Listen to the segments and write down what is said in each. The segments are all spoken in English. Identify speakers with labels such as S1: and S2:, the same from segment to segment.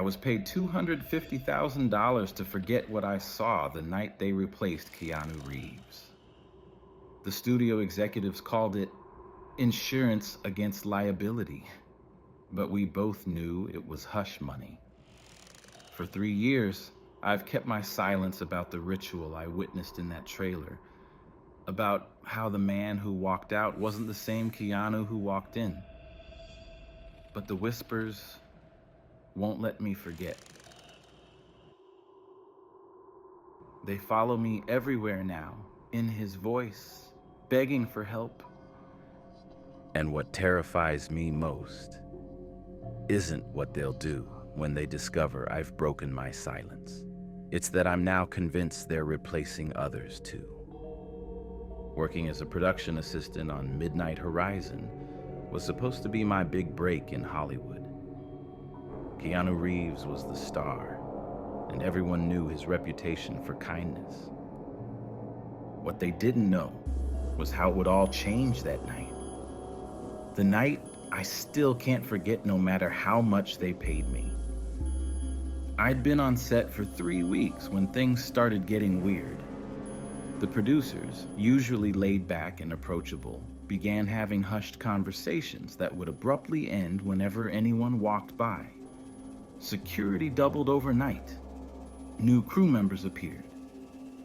S1: was paid $250,000 to forget what I saw the night they replaced Keanu Reeves. The studio executives called it insurance against liability, but we both knew it was hush money. For 3 years, I've kept my silence about the ritual I witnessed in that trailer, about how the man who walked out wasn't the same Keanu who walked in. But the whispers won't let me forget. They follow me everywhere now, in his voice, begging for help. And what terrifies me most isn't what they'll do when they discover I've broken my silence. It's that I'm now convinced they're replacing others too. Working as a production assistant on Midnight Horizon was supposed to be my big break in Hollywood. Keanu Reeves was the star, and everyone knew his reputation for kindness. What they didn't know was how it would all change that night. The night I still can't forget no matter how much they paid me. I'd been on set for 3 weeks when things started getting weird. The producers, usually laid back and approachable, began having hushed conversations that would abruptly end whenever anyone walked by. Security doubled overnight. New crew members appeared.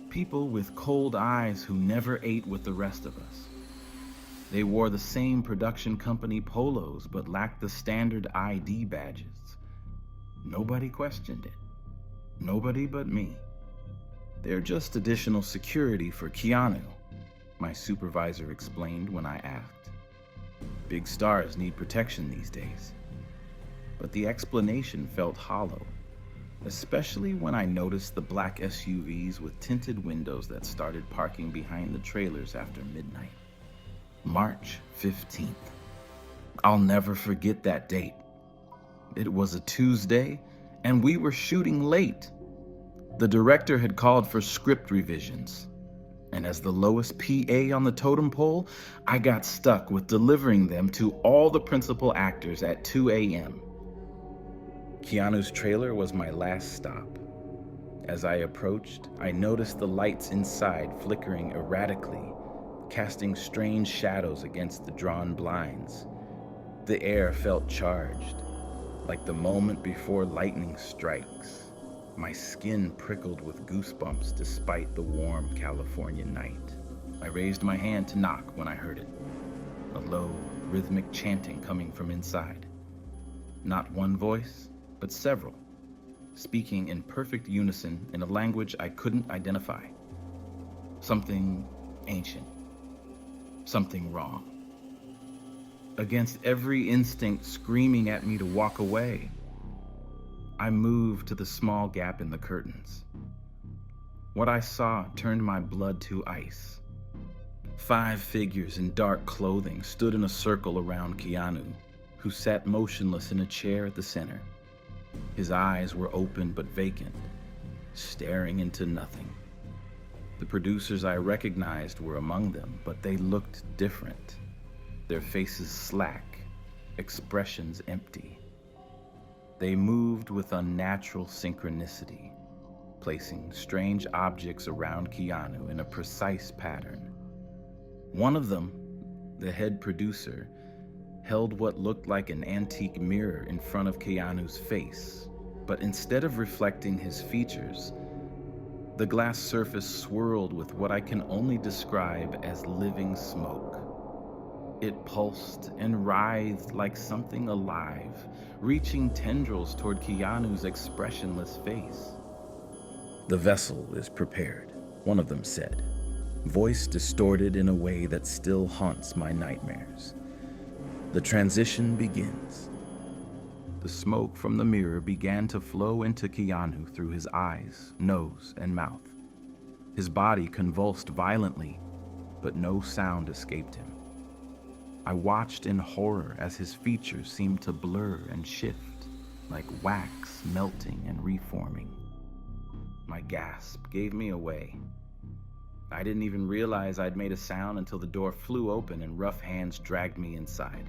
S1: People with cold eyes who never ate with the rest of us. They wore the same production company polos but lacked the standard ID badges. Nobody questioned it. Nobody but me. They're just additional security for Keanu, my supervisor explained when I asked. Big stars need protection these days. But the explanation felt hollow, especially when I noticed the black SUVs with tinted windows that started parking behind the trailers after midnight. March 15th. I'll never forget that date. It was a Tuesday, and we were shooting late. The director had called for script revisions, and as the lowest PA on the totem pole, I got stuck with delivering them to all the principal actors at 2 a.m. Keanu's trailer was my last stop. As I approached, I noticed the lights inside flickering erratically, casting strange shadows against the drawn blinds. The air felt charged, like the moment before lightning strikes. My skin prickled with goosebumps despite the warm California night. I raised my hand to knock when I heard it. A low, rhythmic chanting coming from inside. Not one voice, but several, speaking in perfect unison in a language I couldn't identify. Something ancient. Something wrong. Against every instinct screaming at me to walk away, I moved to the small gap in the curtains. What I saw turned my blood to ice. 5 figures in dark clothing stood in a circle around Keanu, who sat motionless in a chair at the center. His eyes were open but vacant, staring into nothing. The producers I recognized were among them, but they looked different. Their faces slack, expressions empty. They moved with unnatural synchronicity, placing strange objects around Keanu in a precise pattern. One of them, the head producer, held what looked like an antique mirror in front of Keanu's face, but instead of reflecting his features, the glass surface swirled with what I can only describe as living smoke. It pulsed and writhed like something alive, reaching tendrils toward Keanu's expressionless face. "The vessel is prepared," one of them said, voice distorted in a way that still haunts my nightmares. "The transition begins." The smoke from the mirror began to flow into Keanu through his eyes, nose, and mouth. His body convulsed violently, but no sound escaped him. I watched in horror as his features seemed to blur and shift, like wax melting and reforming. My gasp gave me away. I didn't even realize I'd made a sound until the door flew open and rough hands dragged me inside.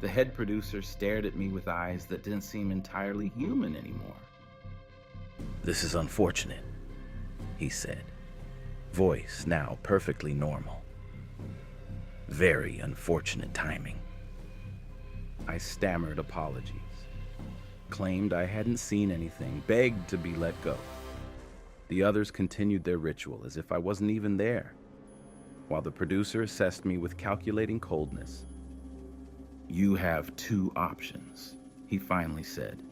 S1: The head producer stared at me with eyes that didn't seem entirely human anymore. "This is unfortunate," he said, voice now perfectly normal. "Very unfortunate timing." I stammered apologies, claimed I hadn't seen anything, begged to be let go. The others continued their ritual as if I wasn't even there, while the producer assessed me with calculating coldness. "You have two options," he finally said.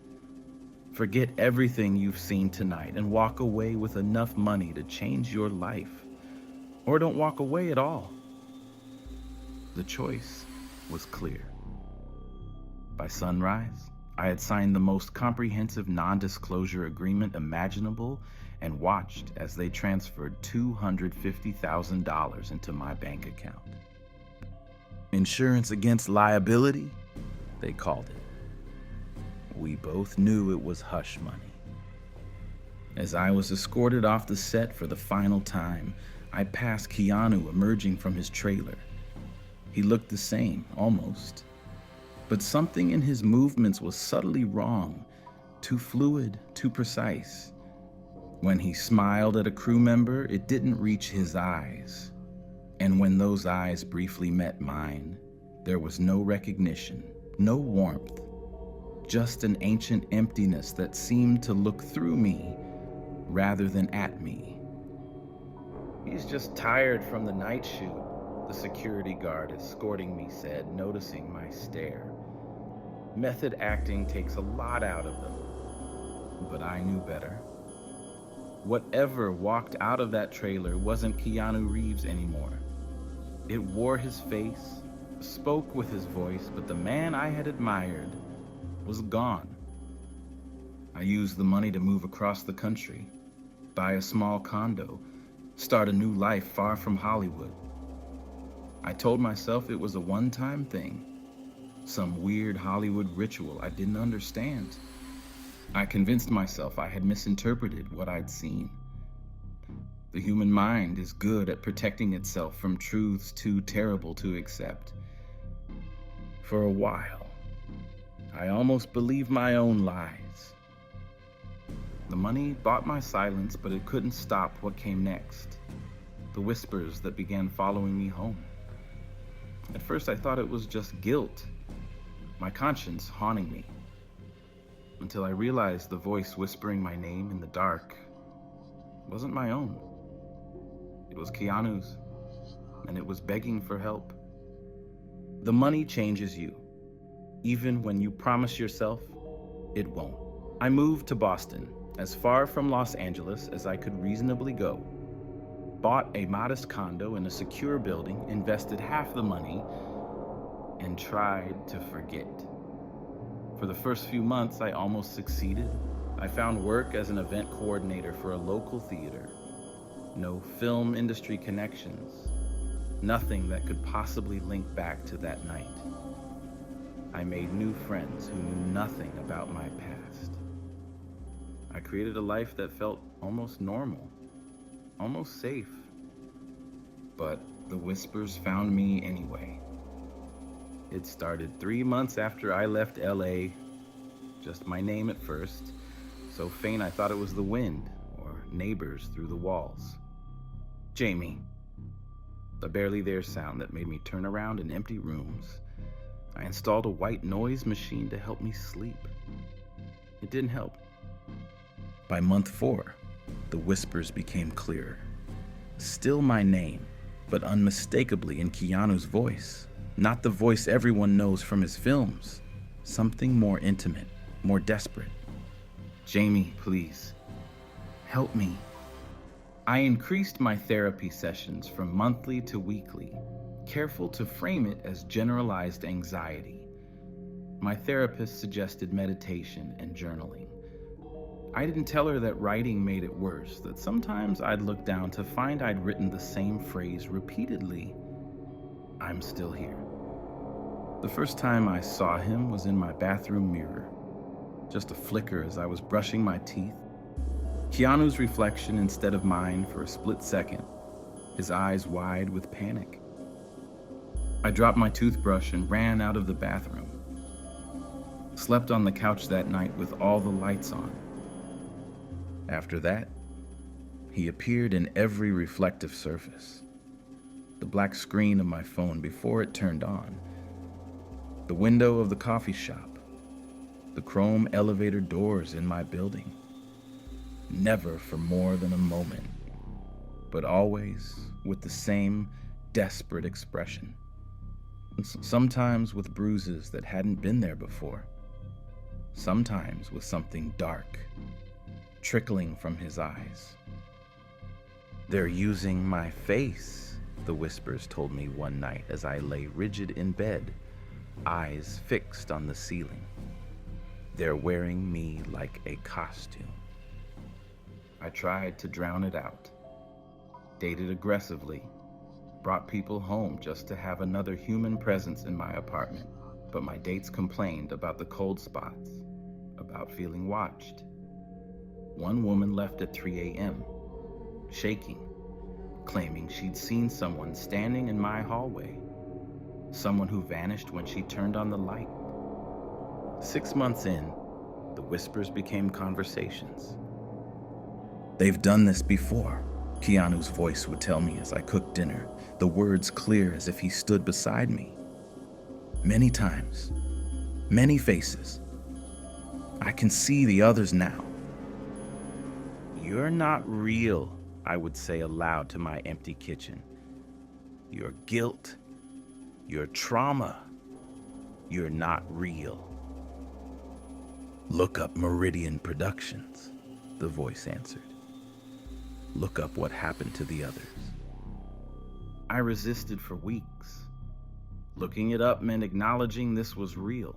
S1: "Forget everything you've seen tonight and walk away with enough money to change your life, or don't walk away at all." The choice was clear. By sunrise, I had signed the most comprehensive non-disclosure agreement imaginable and watched as they transferred $250,000 into my bank account. Insurance against liability, they called it. We both knew it was hush money. As I was escorted off the set for the final time, I passed Keanu emerging from his trailer. He looked the same, almost. But something in his movements was subtly wrong, too fluid, too precise. When he smiled at a crew member, it didn't reach his eyes. And when those eyes briefly met mine, there was no recognition, no warmth, just an ancient emptiness that seemed to look through me rather than at me. "He's just tired from the night shoot," the security guard escorting me said, noticing my stare. Method acting takes a lot out of them, but I knew better. Whatever walked out of that trailer wasn't Keanu Reeves anymore. It wore his face, spoke with his voice, but the man I had admired was gone. I used the money to move across the country, buy a small condo, start a new life far from Hollywood. I told myself it was a one-time thing, some weird Hollywood ritual I didn't understand. I convinced myself I had misinterpreted what I'd seen. The human mind is good at protecting itself from truths too terrible to accept. For a while, I almost believed my own lies. The money bought my silence, but it couldn't stop what came next. The whispers that began following me home. At first, I thought it was just guilt, my conscience haunting me, until I realized the voice whispering my name in the dark wasn't my own. It was Keanu's, and it was begging for help. The money changes you, even when you promise yourself it won't. I moved to Boston, as far from Los Angeles as I could reasonably go. Bought a modest condo in a secure building, invested half the money, and tried to forget. For the first few months, I almost succeeded. I found work as an event coordinator for a local theater. No film industry connections, nothing that could possibly link back to that night. I made new friends who knew nothing about my past. I created a life that felt almost normal, almost safe. But the whispers found me anyway. It started 3 months after I left LA, just my name at first, so faint I thought it was the wind or neighbors through the walls. Jamie. The barely there sound that made me turn around in empty rooms. I installed a white noise machine to help me sleep. It didn't help. By month 4, the whispers became clearer. Still my name, but unmistakably in Keanu's voice. Not the voice everyone knows from his films. Something more intimate, more desperate. Jamie, please, help me. I increased my therapy sessions from monthly to weekly, careful to frame it as generalized anxiety. My therapist suggested meditation and journaling. I didn't tell her that writing made it worse, that sometimes I'd look down to find I'd written the same phrase repeatedly. I'm still here. The first time I saw him was in my bathroom mirror. Just a flicker as I was brushing my teeth. Keanu's reflection instead of mine for a split second, his eyes wide with panic. I dropped my toothbrush and ran out of the bathroom. Slept on the couch that night with all the lights on. After that, he appeared in every reflective surface. The black screen of my phone before it turned on, the window of the coffee shop, the chrome elevator doors in my building. Never for more than a moment, but always with the same desperate expression. Sometimes with bruises that hadn't been there before. Sometimes with something dark trickling from his eyes. "They're using my face," the whispers told me one night as I lay rigid in bed, eyes fixed on the ceiling. "They're wearing me like a costume." I tried to drown it out, dated aggressively, brought people home just to have another human presence in my apartment, but my dates complained about the cold spots, about feeling watched. One woman left at 3 a.m., shaking, claiming she'd seen someone standing in my hallway, someone who vanished when she turned on the light. 6 months in, the whispers became conversations. "They've done this before," Keanu's voice would tell me as I cooked dinner, the words clear as if he stood beside me. "Many times, many faces. I can see the others now." "You're not real," I would say aloud to my empty kitchen. "Your guilt, your trauma, you're not real." "Look up Meridian Productions," the voice answered. "Look up what happened to the others." I resisted for weeks. Looking it up meant acknowledging this was real.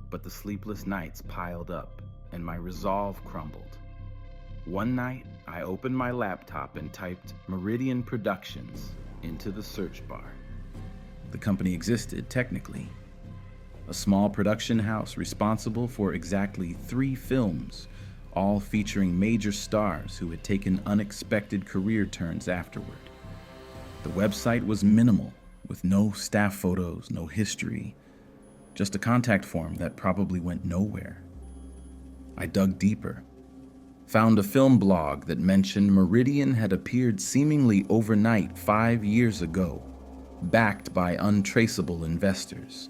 S1: But the sleepless nights piled up, and my resolve crumbled. One night, I opened my laptop and typed Meridian Productions into the search bar. The company existed, technically. A small production house responsible for exactly 3 films, all featuring major stars who had taken unexpected career turns afterward. The website was minimal, with no staff photos, no history, just a contact form that probably went nowhere. I dug deeper, found a film blog that mentioned Meridian had appeared seemingly overnight 5 years ago, backed by untraceable investors.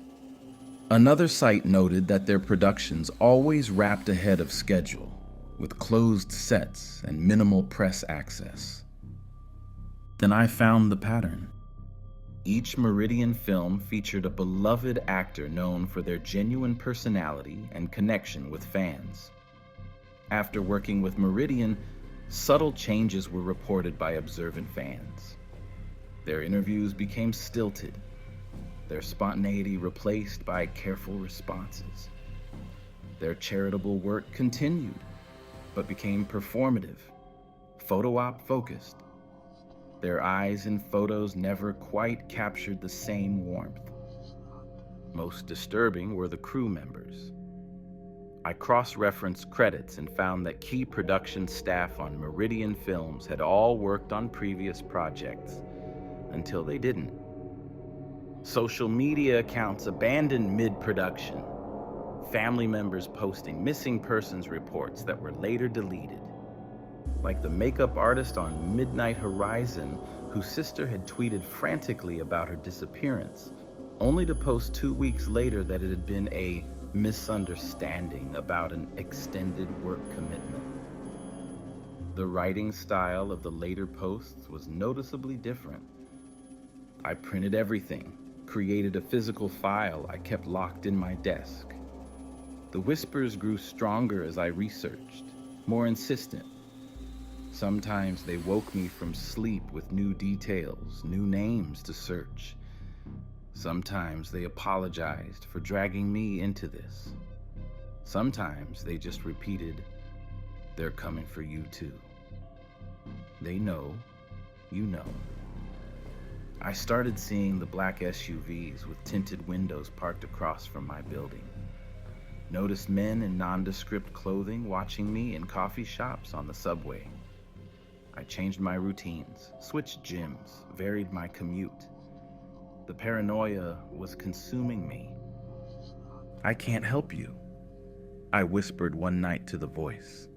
S1: Another site noted that their productions always wrapped ahead of schedule, with closed sets and minimal press access. Then I found the pattern. Each Meridian film featured a beloved actor known for their genuine personality and connection with fans. After working with Meridian, subtle changes were reported by observant fans. Their interviews became stilted, their spontaneity replaced by careful responses. Their charitable work continued, but became performative, photo-op focused. Their eyes in photos never quite captured the same warmth. Most disturbing were the crew members. I cross-referenced credits and found that key production staff on Meridian Films had all worked on previous projects until they didn't. Social media accounts abandoned mid-production, family members posting missing persons reports that were later deleted. Like the makeup artist on Midnight Horizon, whose sister had tweeted frantically about her disappearance, only to post 2 weeks later that it had been a misunderstanding about an extended work commitment. The writing style of the later posts was noticeably different. I printed everything, created a physical file I kept locked in my desk. The whispers grew stronger as I researched, more insistent. Sometimes they woke me from sleep with new details, new names to search. Sometimes they apologized for dragging me into this. Sometimes they just repeated, "They're coming for you too. They know, you know." I started seeing the black SUVs with tinted windows parked across from my building. Noticed men in nondescript clothing watching me in coffee shops on the subway. I changed my routines, switched gyms, varied my commute. The paranoia was consuming me. "I can't help you," I whispered one night to the voice.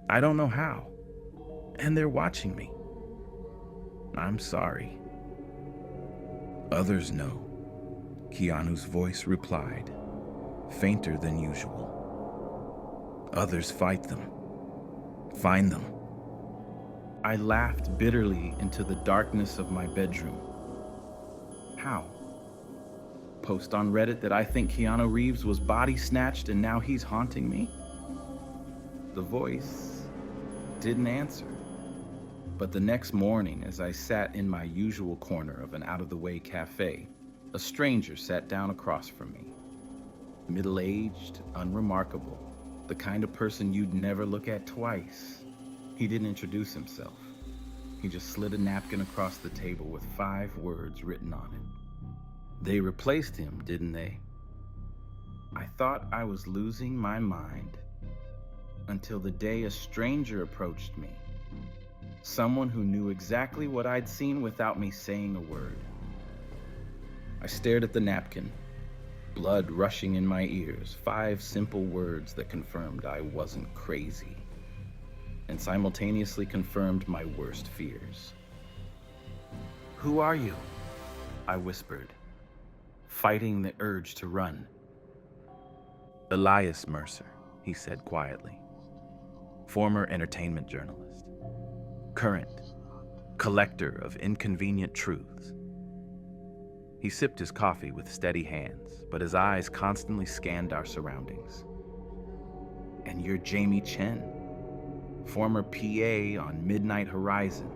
S1: I don't know how. And they're watching me. I'm sorry. Others know, Keanu's voice replied, fainter than usual. Others fight them. Find them. I laughed bitterly into the darkness of my bedroom. How? Post on Reddit that I think Keanu Reeves was body snatched and now he's haunting me? The voice didn't answer. But the next morning, as I sat in my usual corner of an out-of-the-way cafe, a stranger sat down across from me. Middle-aged, unremarkable, the kind of person you'd never look at twice. He didn't introduce himself. He just slid a napkin across the table with 5 words written on it. They replaced him, didn't they? I thought I was losing my mind until the day a stranger approached me. Someone who knew exactly what I'd seen without me saying a word. I stared at the napkin, blood rushing in my ears, 5 simple words that confirmed I wasn't crazy, and simultaneously confirmed my worst fears. "Who are you?" I whispered, fighting the urge to run. "Elias Mercer," he said quietly. "Former entertainment journalist. Current collector of inconvenient truths." He sipped his coffee with steady hands, but his eyes constantly scanned our surroundings. "And you're Jamie Chen, former PA on Midnight Horizon.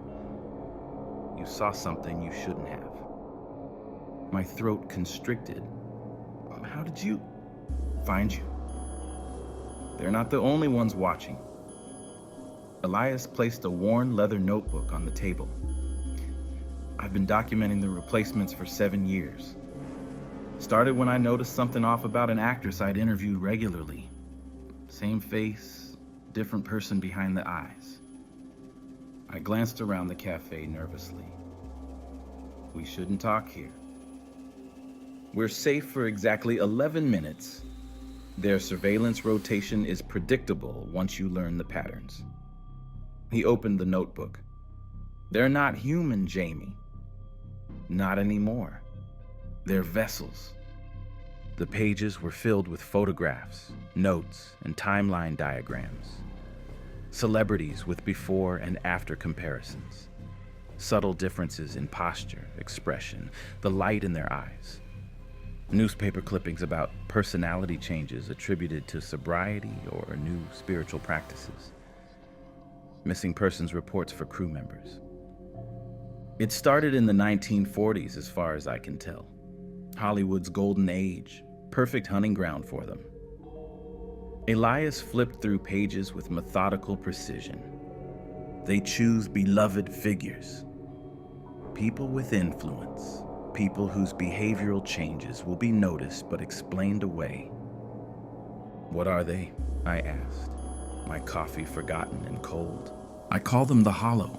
S1: You saw something you shouldn't have." My throat constricted. "How did you find you?" "They're not the only ones watching." Elias placed a worn leather notebook on the table. "I've been documenting the replacements for 7 years. Started when I noticed something off about an actress I'd interviewed regularly. Same face, different person behind the eyes." I glanced around the cafe nervously. "We shouldn't talk here. We're safe for exactly 11 minutes. Their surveillance rotation is predictable once you learn the patterns." He opened the notebook. "They're not human, Jamie. Not anymore. They're vessels." The pages were filled with photographs, notes, and timeline diagrams. Celebrities with before and after comparisons. Subtle differences in posture, expression, the light in their eyes. Newspaper clippings about personality changes attributed to sobriety or new spiritual practices. Missing persons reports for crew members. It started in the 1940s, as far as I can tell. Hollywood's golden age, perfect hunting ground for them. Elias flipped through pages with methodical precision. They choose beloved figures. People with influence. People whose behavioral changes will be noticed but explained away. "What are they?" I asked, my coffee forgotten and cold. "I call them the Hollow.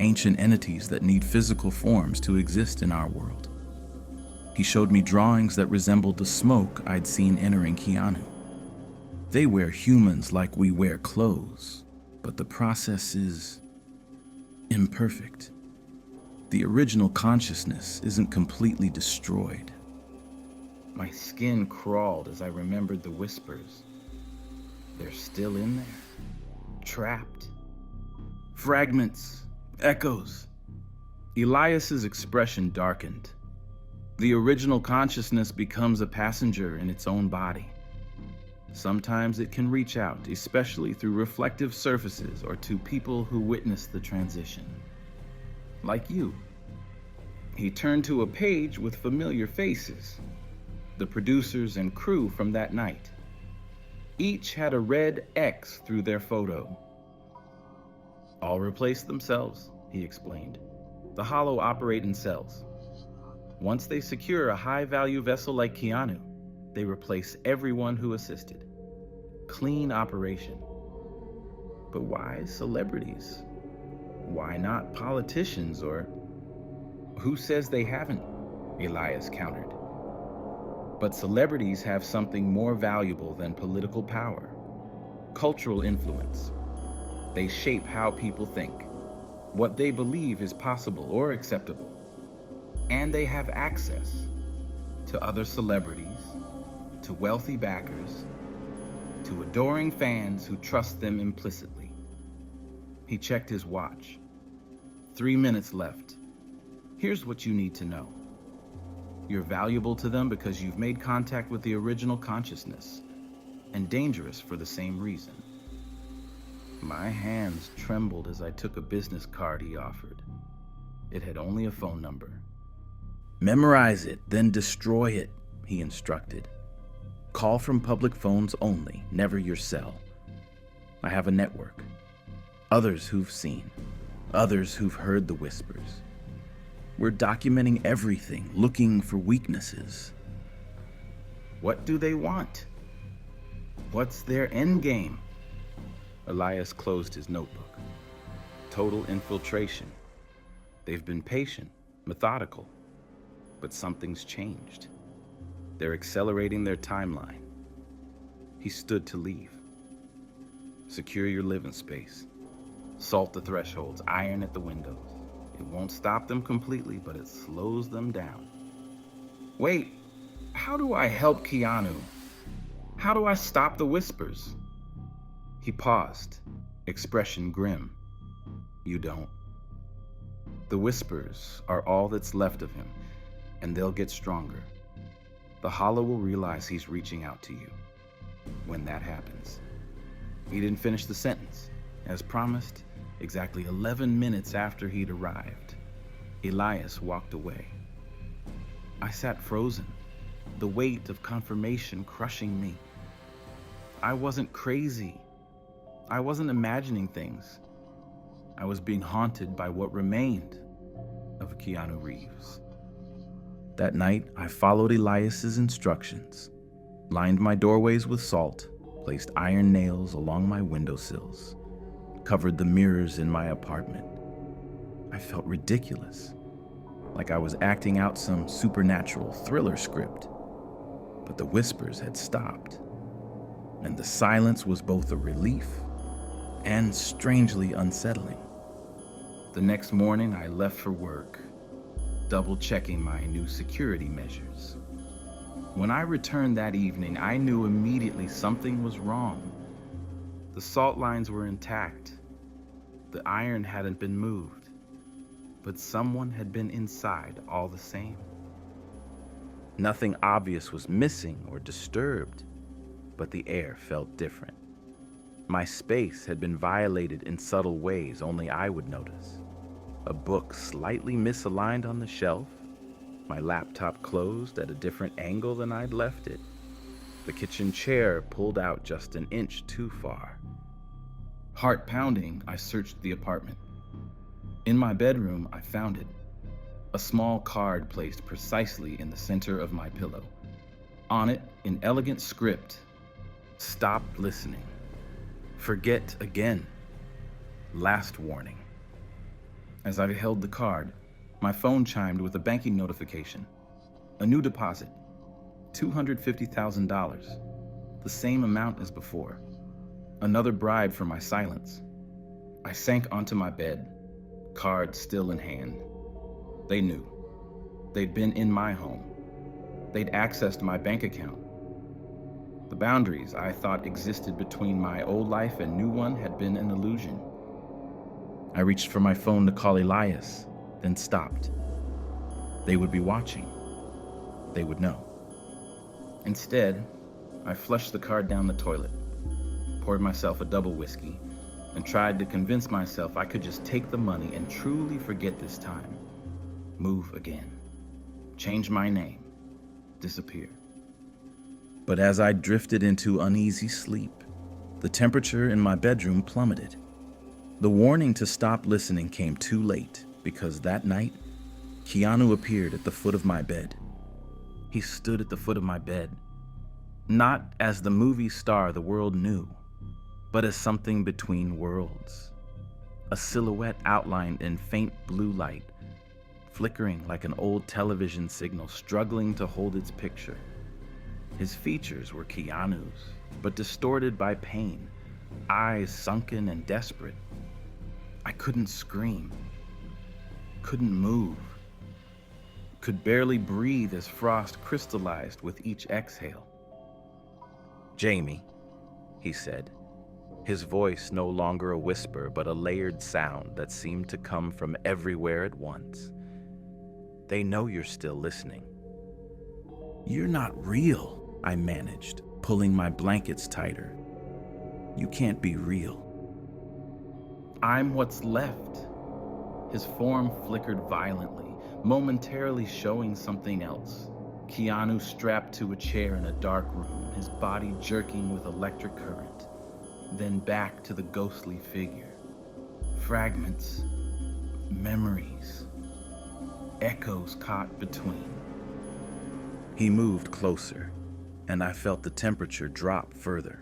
S1: Ancient entities that need physical forms to exist in our world." He showed me drawings that resembled the smoke I'd seen entering Keanu. They wear humans like we wear clothes, but the process is imperfect. The original consciousness isn't completely destroyed. My skin crawled as I remembered the whispers. They're still in there, trapped. Fragments, echoes. Elias's expression darkened. The original consciousness becomes a passenger in its own body. Sometimes it can reach out, especially through reflective surfaces or to people who witness the transition. Like you. He turned to a page with familiar faces, the producers and crew from that night. Each had a red X through their photo. "All replace themselves," he explained. "The Hollow operate in cells. Once they secure a high-value vessel like Keanu, they replace everyone who assisted. Clean operation." But why celebrities? Why not politicians or... "Who says they haven't?" Elias countered. "But celebrities have something more valuable than political power. Cultural influence. They shape how people think, what they believe is possible or acceptable, and they have access to other celebrities, to wealthy backers, to adoring fans who trust them implicitly. He checked his watch. 3 minutes left. Here's what you need to know. You're valuable to them because you've made contact with the original consciousness, and dangerous for the same reason. My hands trembled as I took a business card he offered. It had only a phone number. Memorize it, then destroy it, he instructed. Call from public phones only, never your cell. I have a network. Others who've seen, others who've heard the whispers. We're documenting everything, looking for weaknesses. What do they want? What's their end game? Elias closed his notebook. Total infiltration. They've been patient, methodical, but something's changed. They're accelerating their timeline. He stood to leave. Secure your living space. Salt the thresholds, iron at the windows. It won't stop them completely, but it slows them down. Wait, how do I help Keanu? How do I stop the whispers? He paused, expression grim. You don't. The whispers are all that's left of him, and they'll get stronger. The Hollow will realize he's reaching out to you when that happens. He didn't finish the sentence. As promised, exactly 11 minutes after he'd arrived, Elias walked away. I sat frozen, the weight of confirmation crushing me. I wasn't crazy. I wasn't imagining things. I was being haunted by what remained of Keanu Reeves. That night, I followed Elias's instructions, lined my doorways with salt, placed iron nails along my windowsills, covered the mirrors in my apartment. I felt ridiculous, like I was acting out some supernatural thriller script. But the whispers had stopped, and the silence was both a relief and strangely unsettling. The next morning, I left for work, double-checking my new security measures. When I returned that evening, I knew immediately something was wrong. The salt lines were intact. The iron hadn't been moved, but someone had been inside all the same. Nothing obvious was missing or disturbed, but the air felt different. My space had been violated in subtle ways only I would notice. A book slightly misaligned on the shelf, my laptop closed at a different angle than I'd left it, the kitchen chair pulled out just an inch too far. Heart pounding, I searched the apartment. In my bedroom, I found it. A small card placed precisely in the center of my pillow. On it, in elegant script, stop listening. Forget again. Last warning. As I held the card, my phone chimed with a banking notification. A new deposit, $250,000, the same amount as before. Another bribe for my silence. I sank onto my bed, card still in hand. They knew. They'd been in my home. They'd accessed my bank account. The boundaries I thought existed between my old life and new one had been an illusion. I reached for my phone to call Elias, then stopped. They would be watching. They would know. Instead, I flushed the card down the toilet, poured myself a double whiskey, and tried to convince myself I could just take the money and truly forget this time. Move again. Change my name. Disappear. But as I drifted into uneasy sleep, the temperature in my bedroom plummeted. The warning to stop listening came too late because that night, Keanu appeared at the foot of my bed. He stood at the foot of my bed, not as the movie star the world knew, but as something between worlds. A silhouette outlined in faint blue light, flickering like an old television signal struggling to hold its picture. His features were Keanu's, but distorted by pain, eyes sunken and desperate. I couldn't scream, couldn't move, could barely breathe as frost crystallized with each exhale.
S2: "Jamie," he said, his voice no longer a whisper but a layered sound that seemed to come from everywhere at once. "They know you're still listening."
S1: "You're not real," I managed, pulling my blankets tighter. "You can't be real." "I'm what's left." His form flickered violently, momentarily showing something else. Keanu strapped to a chair in a dark room, his body jerking with electric current. Then back to the ghostly figure. Fragments, memories, echoes caught between. He moved closer, and I felt the temperature drop further.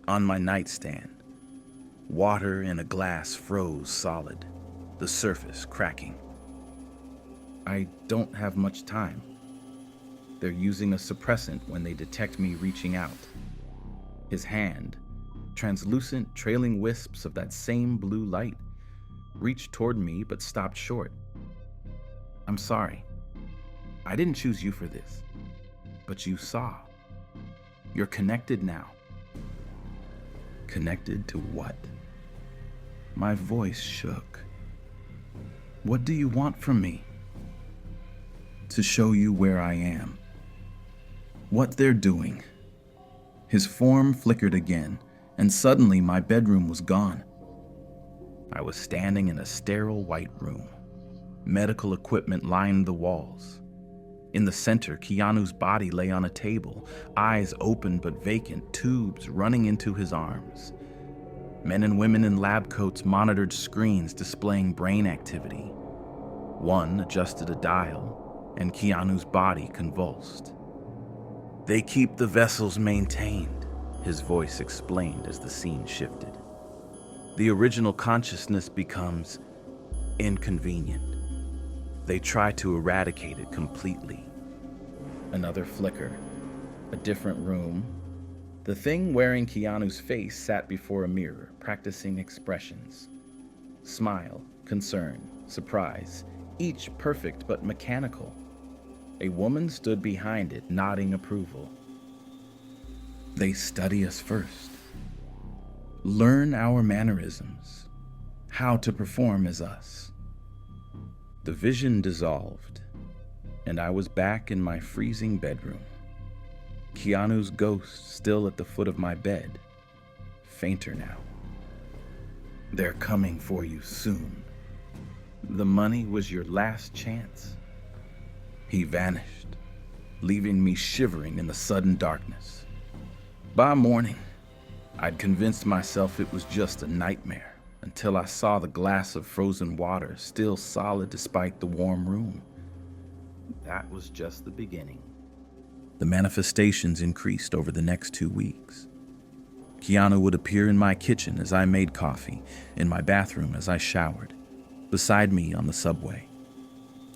S1: On my nightstand, water in a glass froze solid, the surface cracking. "I don't have much time. They're using a suppressant when they detect me reaching out." His hand, translucent trailing wisps of that same blue light, reached toward me but stopped short. "I'm sorry. I didn't choose you for this, but you saw. You're connected now." "Connected to what?" My voice shook. "What do you want from me?" "To show you where I am. What they're doing." His form flickered again, and suddenly my bedroom was gone. I was standing in a sterile white room. Medical equipment lined the walls. In the center, Keanu's body lay on a table, eyes open but vacant, tubes running into his arms. Men and women in lab coats monitored screens displaying brain activity. One adjusted a dial, and Keanu's body convulsed. "They keep the vessels maintained," his voice explained as the scene shifted. "The original consciousness becomes inconvenient. They try to eradicate it completely." Another flicker, a different room. The thing wearing Keanu's face sat before a mirror, practicing expressions. Smile, concern, surprise, each perfect but mechanical. A woman stood behind it, nodding approval. "They study us first. Learn our mannerisms, how to perform as us." The vision dissolved, and I was back in my freezing bedroom. Keanu's ghost still at the foot of my bed, fainter now. "They're coming for you soon. The money was your last chance." He vanished, leaving me shivering in the sudden darkness. By morning, I'd convinced myself it was just a nightmare until I saw the glass of frozen water still solid despite the warm room. That was just the beginning. The manifestations increased over the next 2 weeks. Keanu would appear in my kitchen as I made coffee, in my bathroom as I showered, beside me on the subway.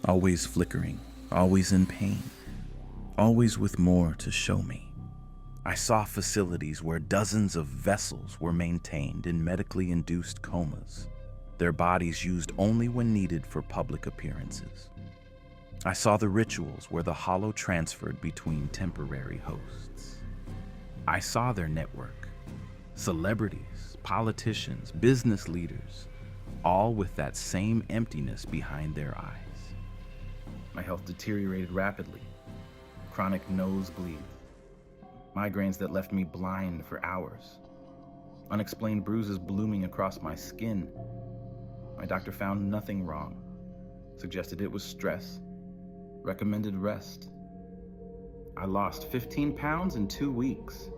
S1: Always flickering, always in pain, always with more to show me. I saw facilities where dozens of vessels were maintained in medically induced comas, their bodies used only when needed for public appearances. I saw the rituals where the hollow transferred between temporary hosts. I saw their network, celebrities, politicians, business leaders, all with that same emptiness behind their eyes. My health deteriorated rapidly. Chronic nosebleed, migraines that left me blind for hours, unexplained bruises blooming across my skin. My doctor found nothing wrong, suggested it was stress, recommended rest. I lost 15 pounds in 2 weeks.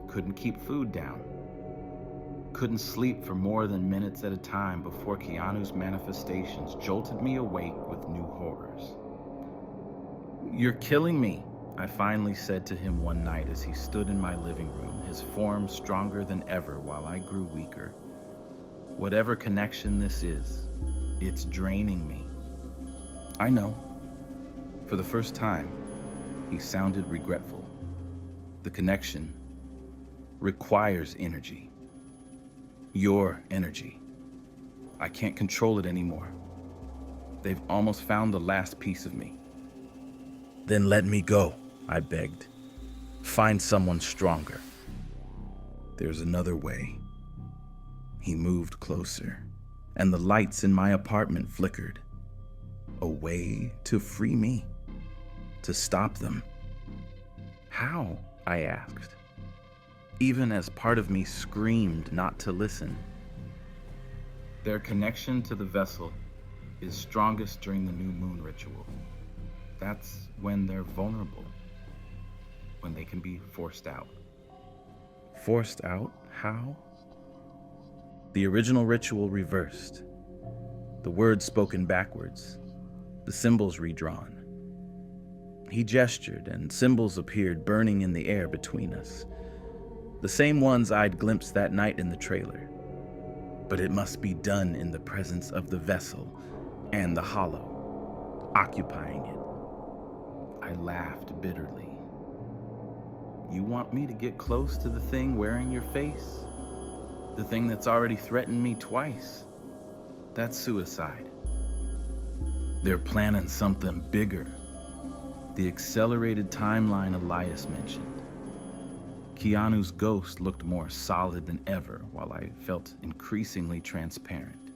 S1: Couldn't keep food down. Couldn't sleep for more than minutes at a time before Keanu's manifestations jolted me awake with new horrors. "You're killing me," I finally said to him one night as he stood in my living room, his form stronger than ever while I grew weaker. "Whatever connection this is, it's draining me." "I know." For the first time, he sounded regretful. "The connection requires energy. Your energy. I can't control it anymore. They've almost found the last piece of me.
S2: Then let me go, I begged. Find someone stronger.
S1: There's another way. He moved closer, and the lights in my apartment flickered. A way to free me, to stop them.
S2: How? I asked.
S1: Even as part of me screamed not to listen. Their connection to the vessel is strongest during the new moon ritual. That's when they're vulnerable, when they can be forced out.
S2: Forced out? How? The original ritual reversed. The words spoken backwards, the symbols redrawn. He gestured, and symbols appeared burning in the air between us. The same ones I'd glimpsed that night in the trailer. But it must be done in the presence of the vessel and the hollow, occupying it.
S1: I laughed bitterly. You want me to get close to the thing wearing your face? The thing that's already threatened me twice? That's suicide. They're planning something bigger. The accelerated timeline Elias mentioned. Keanu's ghost looked more solid than ever, while I felt increasingly transparent.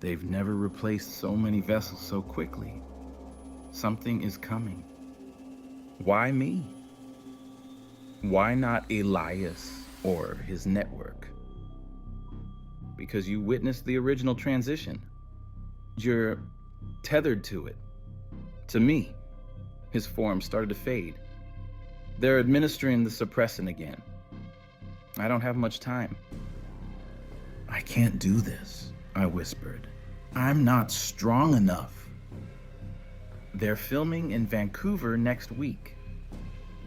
S1: They've never replaced so many vessels so quickly. Something is coming. Why me? Why not Elias or his network? Because you witnessed the original transition. You're tethered to it. To me. His form started to fade. They're administering the suppressant again. I don't have much time. I can't do this, I whispered. I'm not strong enough. They're filming in Vancouver next week.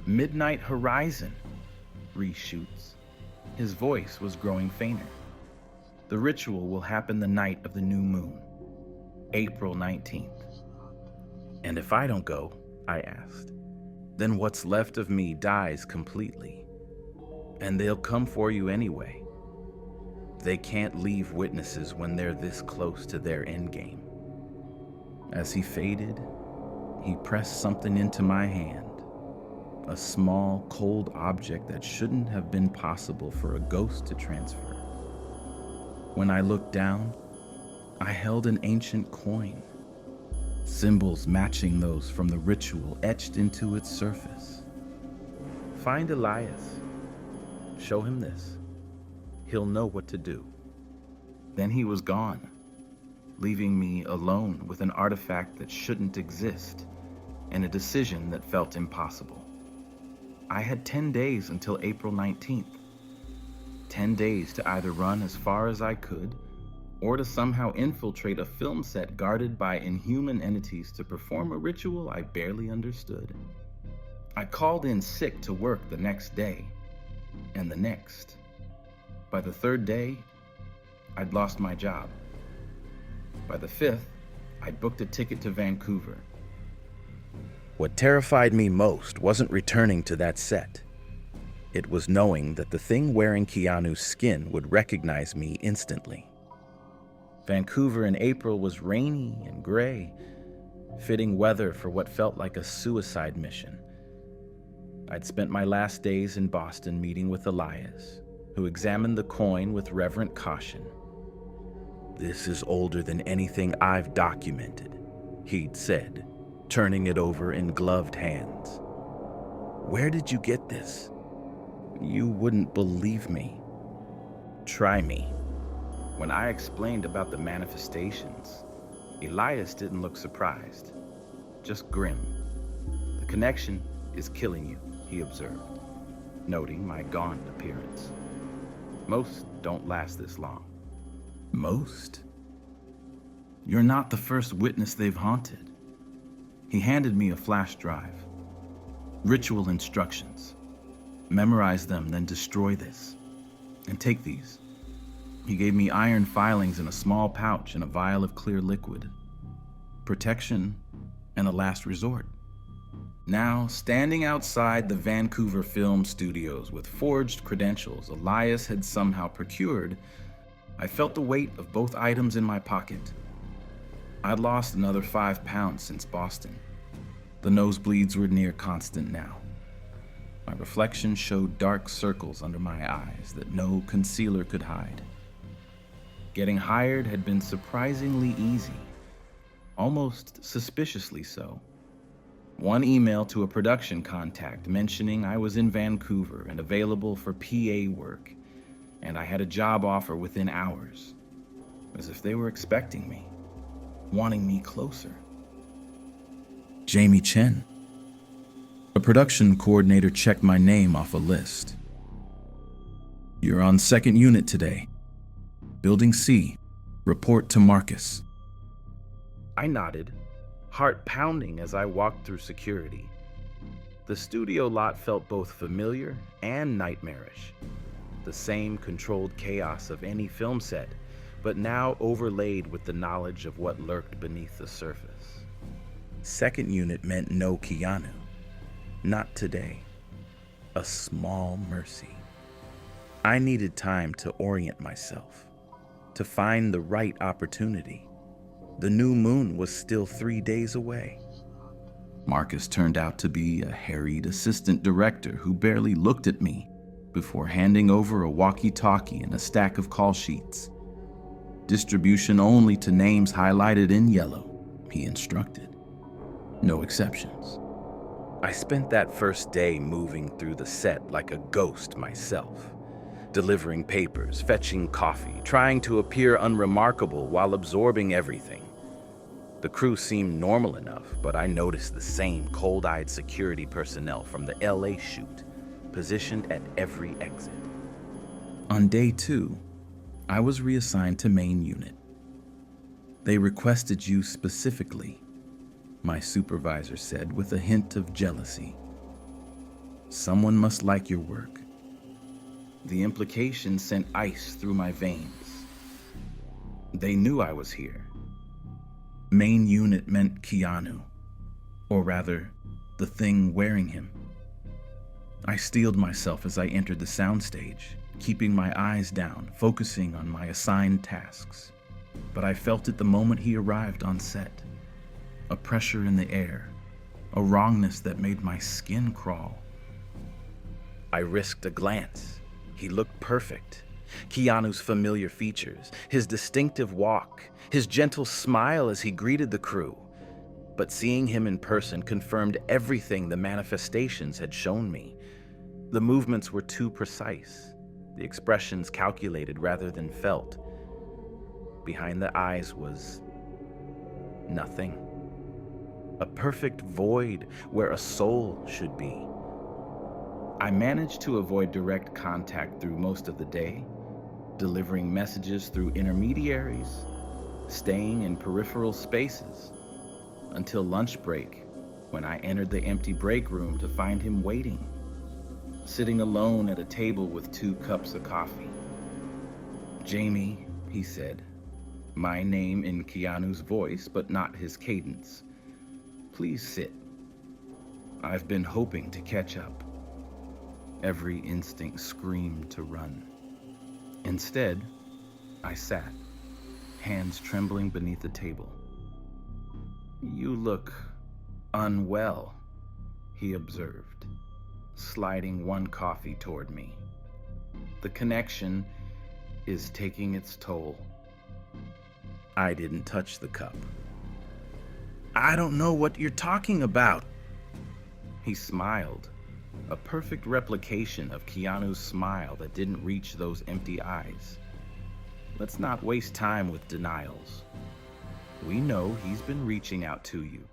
S1: Midnight Horizon reshoots. His voice was growing fainter. The ritual will happen the night of the new moon, April 19th.
S2: And if I don't go, I asked, then what's left of me dies completely. And they'll come for you anyway. They can't leave witnesses when they're this close to their endgame.
S1: As he faded, he pressed something into my hand. A small, cold object that shouldn't have been possible for a ghost to transfer. When I looked down, I held an ancient coin. Symbols matching those from the ritual etched into its surface.
S2: Find Elias. Show him this. He'll know what to do.
S1: Then he was gone, leaving me alone with an artifact that shouldn't exist and a decision that felt impossible. I had 10 days until April 19th. 10 days to either run as far as I could or to somehow infiltrate a film set guarded by inhuman entities to perform a ritual I barely understood. I called in sick to work the next day, and the next. By the third day, I'd lost my job. By the fifth, I'd booked a ticket to Vancouver.
S2: What terrified me most wasn't returning to that set. It was knowing that the thing wearing Keanu's skin would recognize me instantly. Vancouver in April was rainy and gray, fitting weather for what felt like a suicide mission. I'd spent my last days in Boston meeting with Elias, who examined the coin with reverent caution. "This is older than anything I've documented," he'd said, turning it over in gloved hands. "Where did you get this?" "You wouldn't believe me. Try me."
S1: When I explained about the manifestations, Elias didn't look surprised, just grim. "The connection is killing you," he observed, noting my gaunt appearance. "Most don't last this long." Most? You're not the first witness they've haunted. He handed me a flash drive. Ritual instructions. Memorize them, then destroy this. And take these. He gave me iron filings in a small pouch and a vial of clear liquid. Protection and a last resort. Now, standing outside the Vancouver film studios with forged credentials Elias had somehow procured, I felt the weight of both items in my pocket. I'd lost another 5 pounds since Boston. The nosebleeds were near constant now. My reflection showed dark circles under my eyes that no concealer could hide. Getting hired had been surprisingly easy, almost suspiciously so. One email to a production contact mentioning I was in Vancouver and available for PA work, and I had a job offer within hours, as if they were expecting me, wanting me closer. Jamie Chen. A production coordinator checked my name off a list. You're on second unit today. Building C. Report to Marcus. I nodded, heart pounding as I walked through security. The studio lot felt both familiar and nightmarish. The same controlled chaos of any film set, but now overlaid with the knowledge of what lurked beneath the surface. Second unit meant no Keanu. Not today. A small mercy. I needed time to orient myself, to find the right opportunity. The new moon was still 3 days away. Marcus turned out to be a harried assistant director who barely looked at me before handing over a walkie-talkie and a stack of call sheets. Distribution only to names highlighted in yellow, he instructed. No exceptions. I spent that first day moving through the set like a ghost myself, delivering papers, fetching coffee, trying to appear unremarkable while absorbing everything. The crew seemed normal enough, but I noticed the same cold-eyed security personnel from the LA shoot, positioned at every exit. On day 2, I was reassigned to main unit. They requested you specifically, my supervisor said with a hint of jealousy. Someone must like your work. The implication sent ice through my veins. They knew I was here. Main unit meant Keanu, or rather, the thing wearing him. I steeled myself as I entered the soundstage, keeping my eyes down, focusing on my assigned tasks. But I felt it the moment he arrived on set. A pressure in the air, a wrongness that made my skin crawl. I risked a glance. He looked perfect. Keanu's familiar features, his distinctive walk, his gentle smile as he greeted the crew. But seeing him in person confirmed everything the manifestations had shown me. The movements were too precise, the expressions calculated rather than felt. Behind the eyes was nothing. A perfect void where a soul should be. I managed to avoid direct contact through most of the day, delivering messages through intermediaries, staying in peripheral spaces, until lunch break, when I entered the empty break room to find him waiting, sitting alone at a table with 2 cups of coffee. Jamie, he said, my name in Keanu's voice, but not his cadence. Please sit. I've been hoping to catch up. Every instinct screamed to run. Instead, I sat, hands trembling beneath the table. You look unwell, he observed, sliding 1 coffee toward me. The connection is taking its toll. I didn't touch the cup. I don't know what you're talking about. He smiled, a perfect replication of Keanu's smile that didn't reach those empty eyes. Let's not waste time with denials. We know he's been reaching out to you,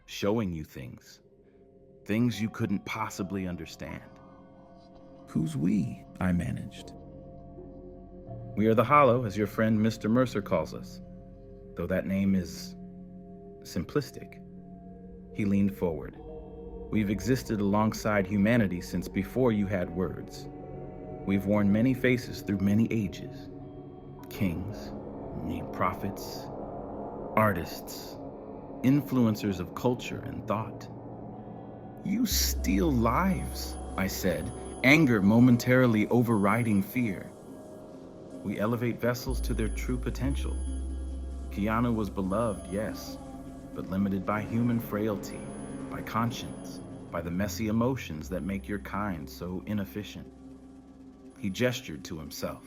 S1: showing you things you couldn't possibly understand. Who's we? I managed. We are the Hollow, as your friend Mr. Mercer calls us, though that name is simplistic. He leaned forward. We've existed alongside humanity since before you had words. We've worn many faces through many ages. Kings, prophets, artists, influencers of culture and thought. You steal lives, I said, anger momentarily overriding fear. We elevate vessels to their true potential. Keanu was beloved, yes, but limited by human frailty, by conscience, by the messy emotions that make your kind so inefficient. He gestured to himself.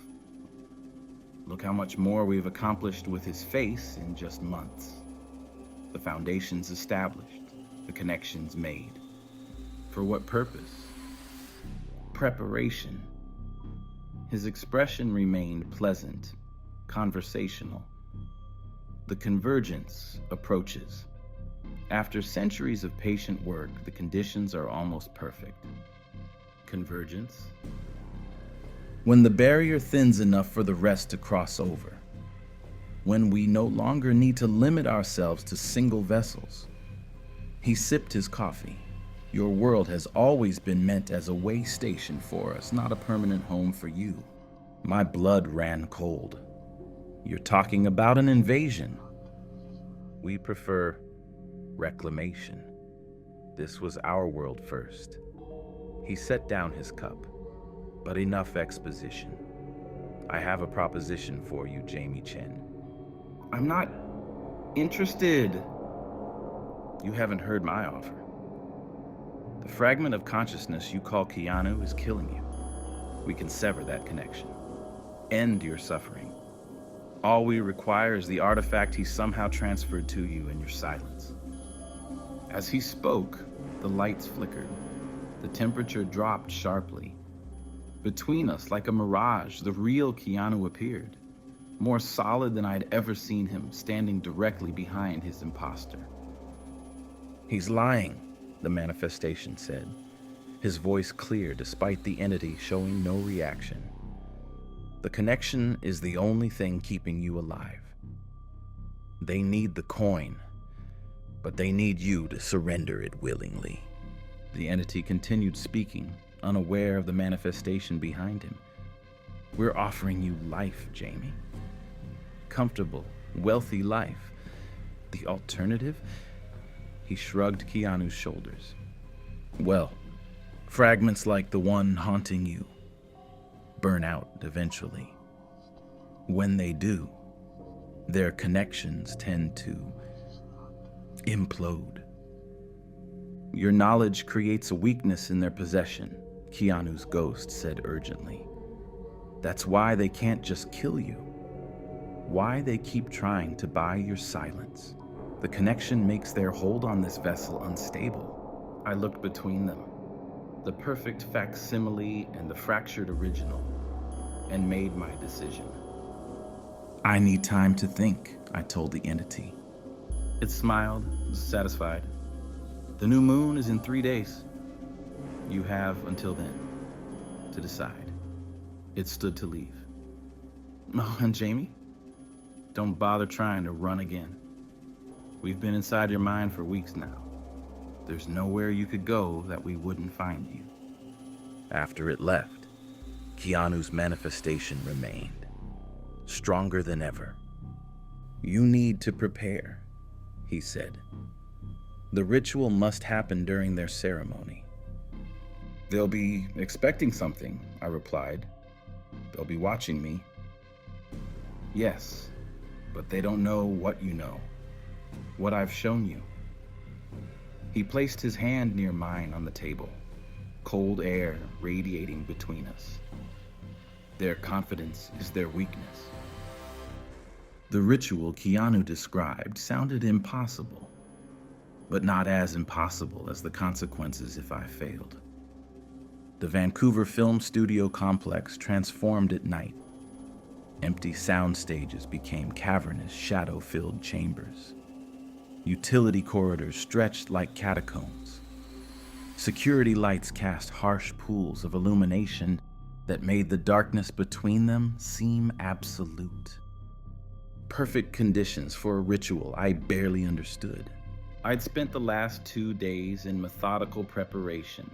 S1: Look how much more we've accomplished with his face in just months. The foundations established, the connections made. For what purpose? Preparation. His expression remained pleasant, conversational. The convergence approaches. After centuries of patient work, the conditions are almost perfect. Convergence? When the barrier thins enough for the rest to cross over. When we no longer need to limit ourselves to single vessels. He sipped his coffee. Your world has always been meant as a way station for us, not a permanent home for you. My blood ran cold. You're talking about an invasion.
S2: We prefer reclamation. This was our world first. He set down his cup. But enough exposition. I have a proposition for you, Jamie Chen.
S1: I'm not interested. You haven't heard my offer. The fragment of consciousness you call Keanu is killing you. We can sever that connection. End your suffering. All we require is the artifact he somehow transferred to you in your silence. As he spoke, the lights flickered. The temperature dropped sharply. Between us, like a mirage, the real Keanu appeared, more solid than I'd ever seen him, standing directly behind his imposter.
S2: He's lying, the manifestation said, his voice clear despite the entity showing no reaction. The connection is the only thing keeping you alive. They need the coin, but they need you to surrender it willingly.
S1: The entity continued speaking, unaware of the manifestation behind him. We're offering you life, Jamie. Comfortable, wealthy life. The alternative? He shrugged Keanu's shoulders. Well, fragments like the one haunting you burn out eventually. When they do, their connections tend to implode. Your knowledge creates a weakness in their possession, Keanu's ghost said urgently. That's why they can't just kill you. Why they keep trying to buy your silence. The connection makes their hold on this vessel unstable. I looked between them, the perfect facsimile and the fractured original, and made my decision. I need time to think, I told the entity. It smiled, satisfied. The new moon is in 3 days. You have until then to decide. It stood to leave. Oh, and Jamie, don't bother trying to run again. We've been inside your mind for weeks now. There's nowhere you could go that we wouldn't find you.
S2: After it left, Keanu's manifestation remained, stronger than ever. You need to prepare, he said. The ritual must happen during their ceremony.
S1: They'll be expecting something, I replied. They'll be watching me. Yes, but they don't know what you know, what I've shown you. He placed his hand near mine on the table, cold air radiating between us. Their confidence is their weakness. The ritual Keanu described sounded impossible, but not as impossible as the consequences if I failed. The Vancouver Film Studio complex transformed at night. Empty sound stages became cavernous, shadow-filled chambers. Utility corridors stretched like catacombs. Security lights cast harsh pools of illumination that made the darkness between them seem absolute. Perfect conditions for a ritual I barely understood. I'd spent the last 2 days in methodical preparation,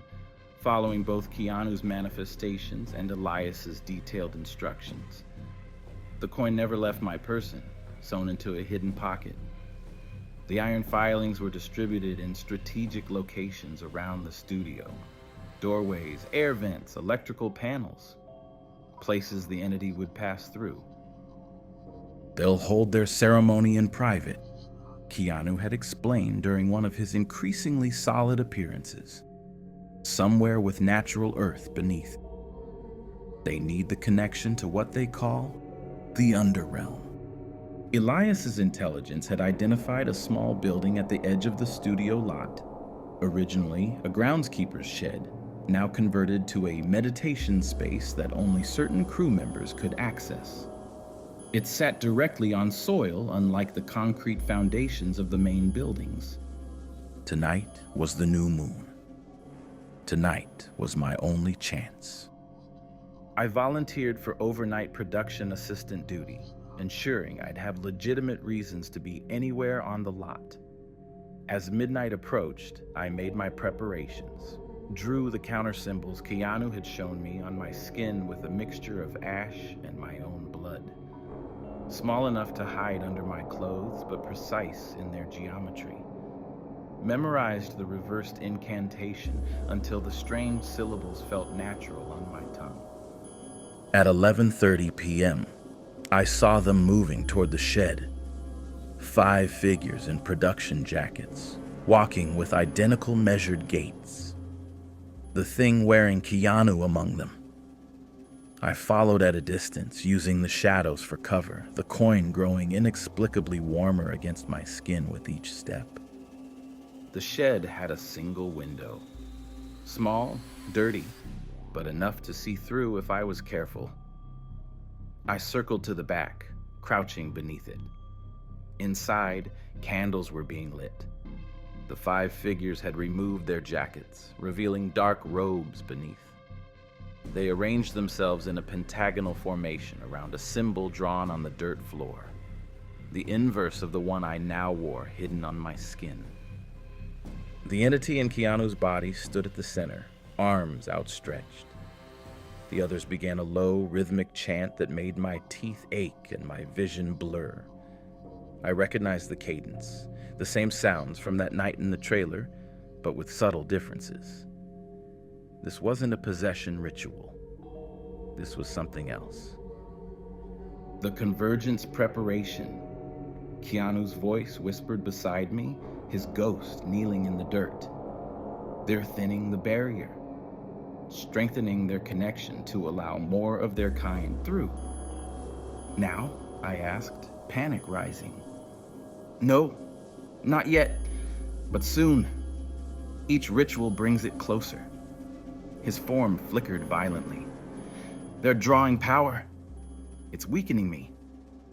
S1: following both Keanu's manifestations and Elias's detailed instructions. The coin never left my person, sewn into a hidden pocket. The iron filings were distributed in strategic locations around the studio. Doorways, air vents, electrical panels, places the entity would pass through.
S2: They'll hold their ceremony in private, Keanu had explained during one of his increasingly solid appearances, somewhere with natural earth beneath. They need the connection to what they call the underrealm. Elias's intelligence had identified a small building at the edge of the studio lot, originally a groundskeeper's shed, now converted to a meditation space that only certain crew members could access. It sat directly on soil, unlike the concrete foundations of the main buildings. Tonight was the new moon. Tonight was my only chance. I volunteered for overnight production assistant duty, ensuring I'd have legitimate reasons to be anywhere on the lot. As midnight approached, I made my preparations, drew the counter symbols Keanu had shown me on my skin with a mixture of ash and my own blood. Small enough to hide under my clothes, but precise in their geometry. Memorized the reversed incantation until the strange syllables felt natural on my tongue. At 11:30 p.m., I saw them moving toward the shed. 5 figures in production jackets, walking with identical measured gaits. The thing wearing Keanu among them. I followed at a distance, using the shadows for cover, the coin growing inexplicably warmer against my skin with each step. The shed had a single window. Small, dirty, but enough to see through if I was careful. I circled to the back, crouching beneath it. Inside, candles were being lit. The 5 figures had removed their jackets, revealing dark robes beneath. They arranged themselves in a pentagonal formation around a symbol drawn on the dirt floor, the inverse of the one I now wore hidden on my skin. The entity in Keanu's body stood at the center, arms outstretched. The others began a low, rhythmic chant that made my teeth ache and my vision blur. I recognized the cadence, the same sounds from that night in the trailer, but with subtle differences. This wasn't a possession ritual. This was something else. The convergence preparation. Keanu's voice whispered beside me, his ghost kneeling in the dirt. They're thinning the barrier, strengthening their connection to allow more of their kind through. Now, I asked, panic rising. No, not yet, but soon. Each ritual brings it closer. His form flickered violently. They're drawing power. It's weakening me.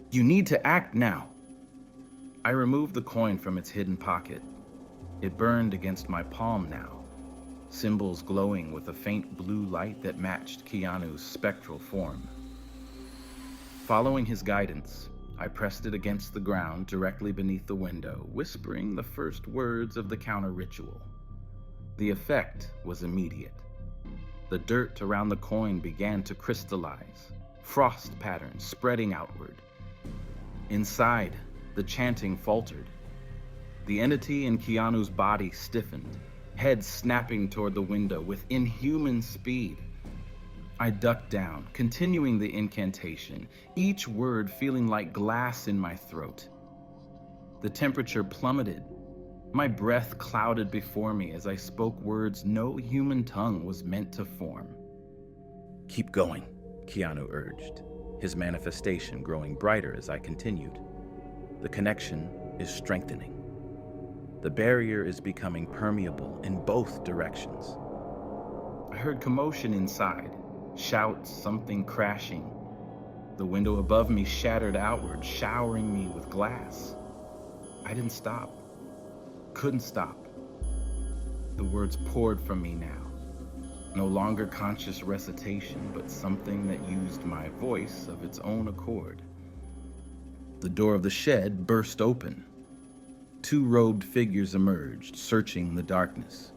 S2: You need to act now. I removed the coin from its hidden pocket. It burned against my palm now, symbols glowing with a faint blue light that matched Keanu's spectral form. Following his guidance, I pressed it against the ground directly beneath the window, whispering the first words of the counter ritual. The effect was immediate. The dirt around the coin began to crystallize, frost patterns spreading outward. Inside, the chanting faltered. The entity in Keanu's body stiffened, head snapping toward the window with inhuman speed. I ducked down, continuing the incantation, each word feeling like glass in my throat. The temperature plummeted. My breath clouded before me as I spoke words no human tongue was meant to form. Keep going, Keanu urged, his manifestation growing brighter as I continued. The connection is strengthening. The barrier is becoming permeable in both directions. I heard commotion inside, shouts, something crashing. The window above me shattered outward, showering me with glass. I didn't stop. Couldn't stop. The words poured from me now. No longer conscious recitation, but something that used my voice of its own accord. The door of the shed burst open. 2 robed figures emerged, searching the darkness.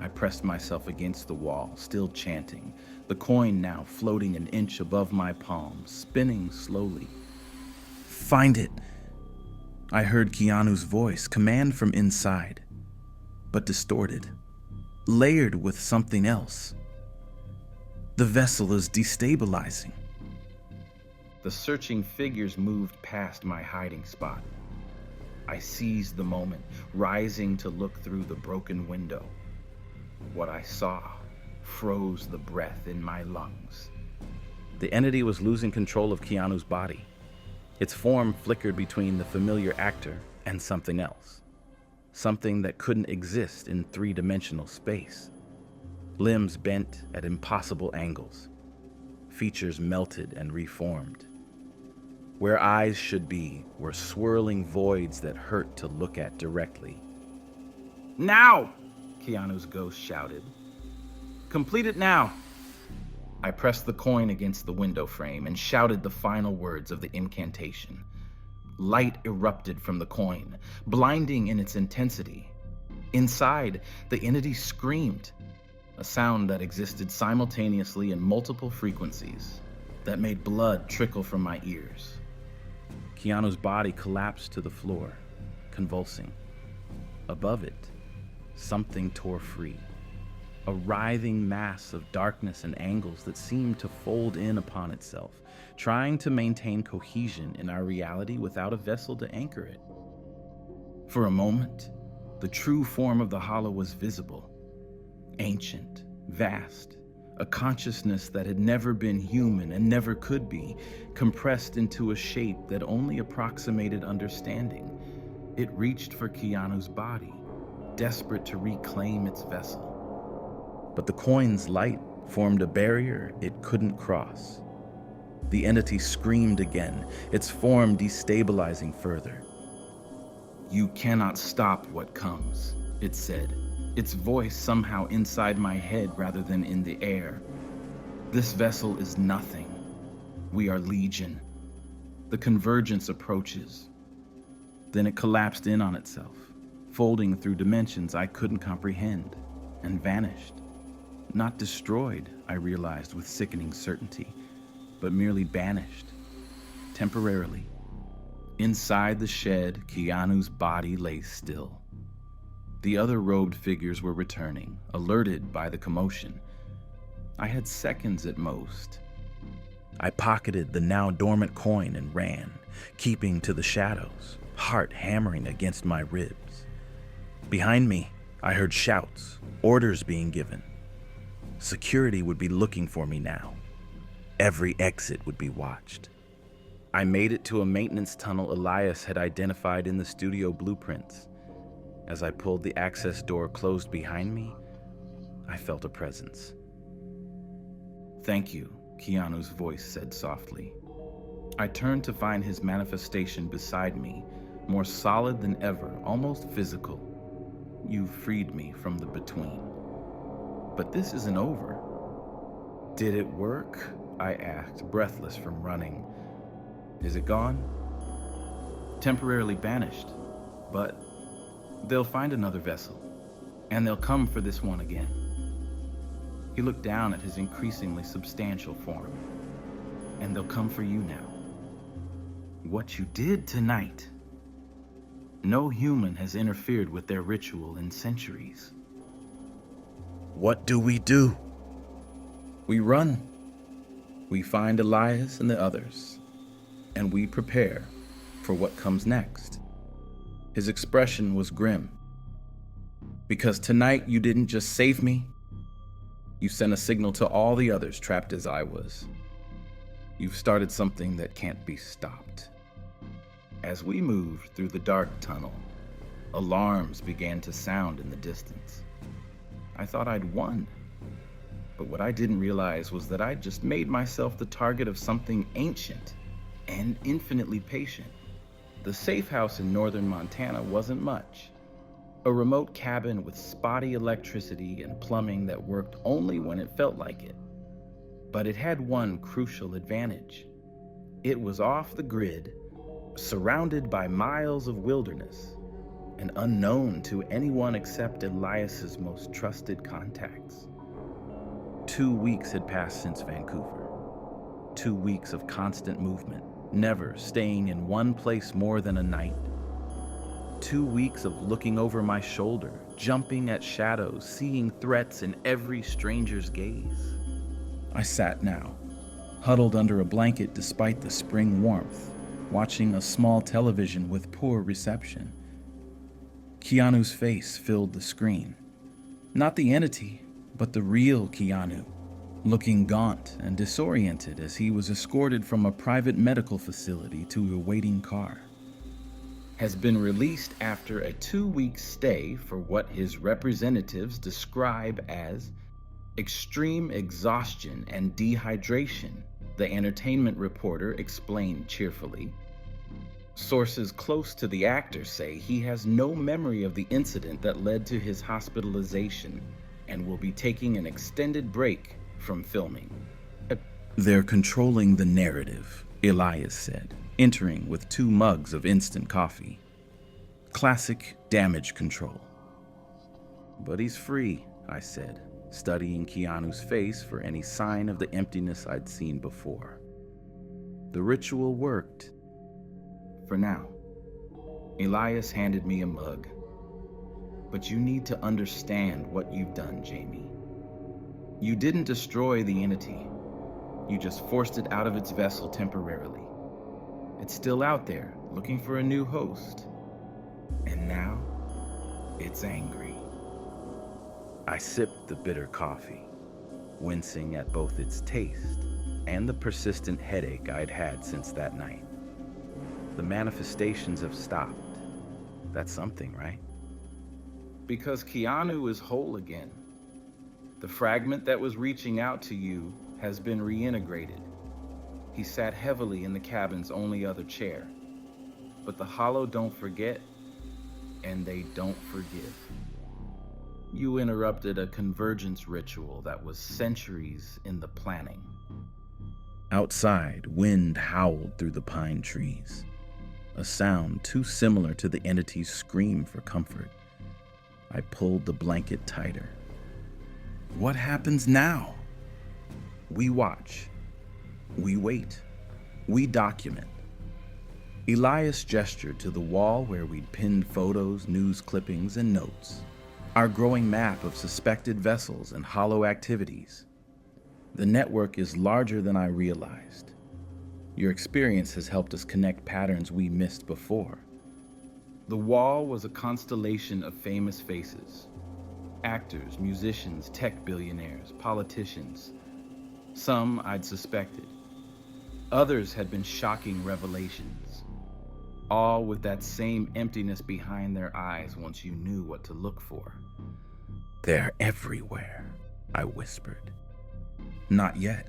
S2: I pressed myself against the wall, still chanting, the coin now floating an inch above my palm, spinning slowly. Find it,
S1: I heard Keanu's voice command from inside, but distorted, layered with something else. The vessel is destabilizing. The searching figures moved past my hiding spot. I seized the moment, rising to look through the broken window. What I saw froze the breath in my lungs. The entity was losing control of Keanu's body. Its form flickered between the familiar actor and something else. Something that couldn't exist in three-dimensional space. Limbs bent at impossible angles. Features melted and reformed. Where eyes should be were swirling voids that hurt to look at directly. "Now!" Keanu's ghost shouted. "Complete it now!" I pressed the coin against the window frame and shouted the final words of the incantation. Light erupted from the coin, blinding in its intensity. Inside, the entity screamed, a sound that existed simultaneously in multiple frequencies that made blood trickle from my ears. Keanu's body collapsed to the floor, convulsing. Above it, something tore free. A writhing mass of darkness and angles that seemed to fold in upon itself, trying to maintain cohesion in our reality without a vessel to anchor it. For a moment, the true form of the hollow was visible. Ancient, vast, a consciousness that had never been human and never could be, compressed into a shape that only approximated understanding. It reached for Keanu's body, desperate to reclaim its vessel. But the coin's light formed a barrier it couldn't cross. The entity screamed again, its form destabilizing further. "You cannot stop what comes," it said, its voice somehow inside my head rather than in the air. "This vessel is nothing. We are legion. The convergence approaches." Then it collapsed in on itself, folding through dimensions I couldn't comprehend, and vanished. Not destroyed, I realized with sickening certainty, but merely banished, temporarily. Inside the shed, Keanu's body lay still. The other robed figures were returning, alerted by the commotion. I had seconds at most. I pocketed the now dormant coin and ran, keeping to the shadows, heart hammering against my ribs. Behind me, I heard shouts, orders being given. Security would be looking for me now. Every exit would be watched. I made it to a maintenance tunnel Elias had identified in the studio blueprints. As I pulled the access door closed behind me, I felt a presence. "Thank you," Keanu's voice said softly. I turned to find his manifestation beside me, more solid than ever, almost physical. "You've freed me from the between. But this isn't over." "Did it work?" I asked, breathless from running. "Is it gone?" "Temporarily banished, but they'll find another vessel, and they'll come for this one again." He looked down at his increasingly substantial form. "And they'll come for you now. What you did tonight. No human has interfered with their ritual in centuries." "What do we do?" "We run. We find Elias and the others, and we prepare for what comes next." His expression was grim. "Because tonight you didn't just save me, you sent a signal to all the others trapped as I was. You've started something that can't be stopped." As we moved through the dark tunnel, alarms began to sound in the distance. I thought I'd won, but what I didn't realize was that I'd just made myself the target of something ancient and infinitely patient. The safe house in northern Montana wasn't much. A remote cabin with spotty electricity and plumbing that worked only when it felt like it. But it had one crucial advantage. It was off the grid, surrounded by miles of wilderness, and unknown to anyone except Elias's most trusted contacts. 2 weeks had passed since Vancouver. 2 weeks of constant movement, never staying in one place more than a night. 2 weeks of looking over my shoulder, jumping at shadows, seeing threats in every stranger's gaze. I sat now, huddled under a blanket despite the spring warmth, watching a small television with poor reception. Keanu's face filled the screen. Not the entity, but the real Keanu, looking gaunt and disoriented as he was escorted from a private medical facility to a waiting car. Has been released after a 2-week stay for what his representatives describe as extreme exhaustion and dehydration, the entertainment reporter explained cheerfully. Sources close to the actor say he has no memory of the incident that led to his hospitalization and will be taking an extended break from filming. They're controlling the narrative, Elias said, entering with 2 mugs of instant coffee. Classic damage control. But he's free, I said, studying Keanu's face for any sign of the emptiness I'd seen before. The ritual worked. For now. Elias handed me a mug. But you need to understand what you've done, Jamie. You didn't destroy the entity. You just forced it out of its vessel temporarily. It's still out there, looking for a new host. And now, it's angry. I sipped the bitter coffee, wincing at both its taste and the persistent headache I'd had since that night. The manifestations have stopped. That's something, right? Because Keanu is whole again. The fragment that was reaching out to you has been reintegrated. He sat heavily in the cabin's only other chair. But the Hollow don't forget, and they don't forgive. You interrupted a convergence ritual that was centuries in the planning. Outside, wind howled through the pine trees, a sound too similar to the entity's scream for comfort. I pulled the blanket tighter. What happens now? We watch. We wait. We document. Elias gestured to the wall where we'd pinned photos, news clippings, and notes. Our growing map of suspected vessels and hollow activities. The network is larger than I realized. Your experience has helped us connect patterns we missed before. The wall was a constellation of famous faces. Actors, musicians, tech billionaires, politicians. Some I'd suspected. Others had been shocking revelations. All with that same emptiness behind their eyes once you knew what to look for. They're everywhere, I whispered. Not yet,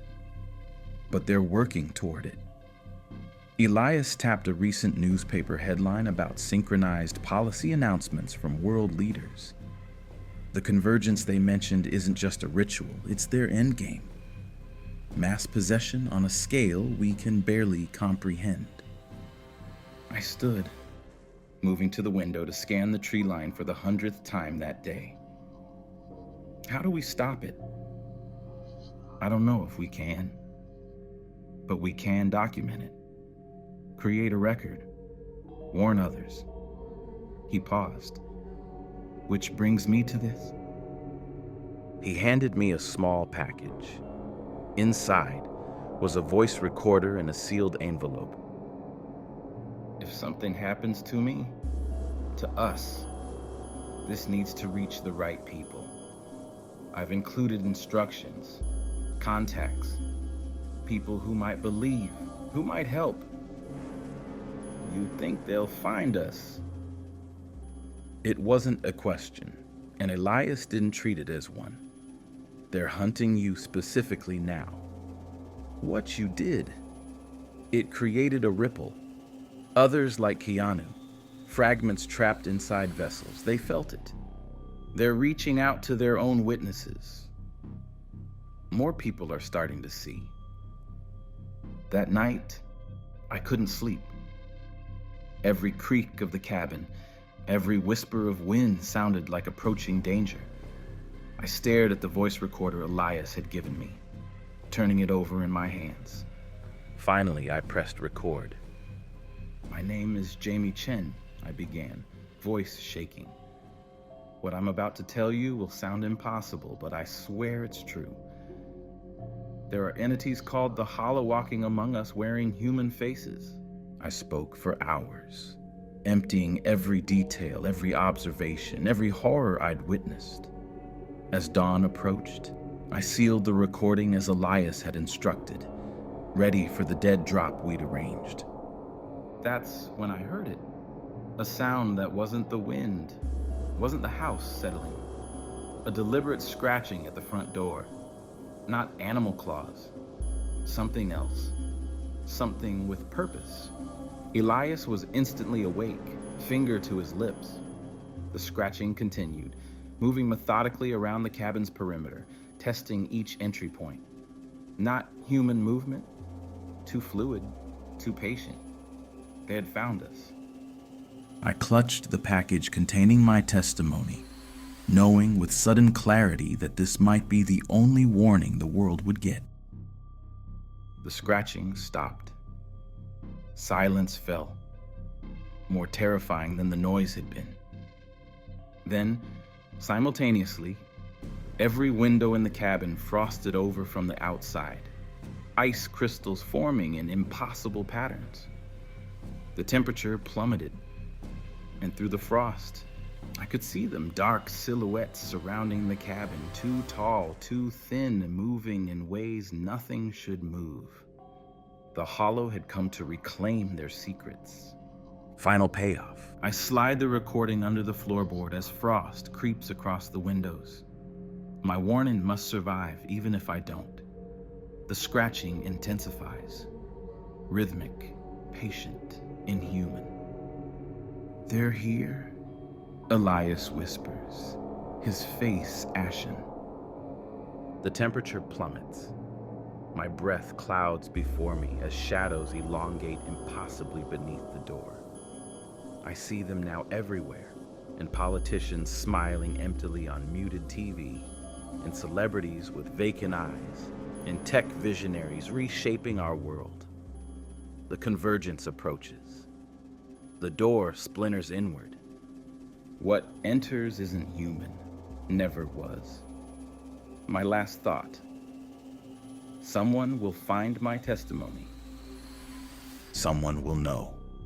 S1: but they're working toward it. Elias tapped a recent newspaper headline about synchronized policy announcements from world leaders. The convergence they mentioned isn't just a ritual, it's their endgame. Mass possession on a scale we can barely comprehend. I stood, moving to the window to scan the tree line for the 100th time that day. How do we stop it? I don't know if we can, but we can document it. Create a record. Warn others. He paused. Which brings me to this. He handed me a small package. Inside was a voice recorder and a sealed envelope. If something happens to me, to us, this needs to reach the right people. I've included instructions, contacts, people who might believe, who might help. You think they'll find us? It wasn't a question, and Elias didn't treat it as one. They're hunting you specifically now. What you did, it created a ripple. Others like Keanu, fragments trapped inside vessels, they felt it. They're reaching out to their own witnesses. More people are starting to see. That night, I couldn't sleep. Every creak of the cabin, every whisper of wind sounded like approaching danger. I stared at the voice recorder Elias had given me, turning it over in my hands. Finally, I pressed record. My name is Jamie Chen, I began, voice shaking. What I'm about to tell you will sound impossible, but I swear it's true. There are entities called the Hollow walking among us wearing human faces. I spoke for hours, emptying every detail, every observation, every horror I'd witnessed. As dawn approached, I sealed the recording as Elias had instructed, ready for the dead drop we'd arranged. That's when I heard it. A sound that wasn't the wind, wasn't the house settling. A deliberate scratching at the front door. Not animal claws. Something else. Something with purpose. Elias was instantly awake, finger to his lips. The scratching continued, moving methodically around the cabin's perimeter, testing each entry point. Not human movement. Too fluid, too patient. They had found us. I clutched the package containing my testimony, knowing with sudden clarity that this might be the only warning the world would get. The scratching stopped. Silence fell, more terrifying than the noise had been. Then, simultaneously, every window in the cabin frosted over from the outside, ice crystals forming in impossible patterns. The temperature plummeted, and through the frost, I could see them, dark silhouettes surrounding the cabin, too tall, too thin, moving in ways nothing should move. The Hollow had come to reclaim their secrets. Final payoff. I slide the recording under the floorboard as frost creeps across the windows. My warning must survive, even if I don't. The scratching intensifies. Rhythmic, patient, inhuman. They're here, Elias whispers, his face ashen. The temperature plummets. My breath clouds before me as shadows elongate impossibly beneath the door. I see them now everywhere, in politicians smiling emptily on muted TV, in celebrities with vacant eyes, in tech visionaries reshaping our world. The convergence approaches. The door splinters inward. What enters isn't human, never was. My last thought. Someone will find my testimony. Someone will know.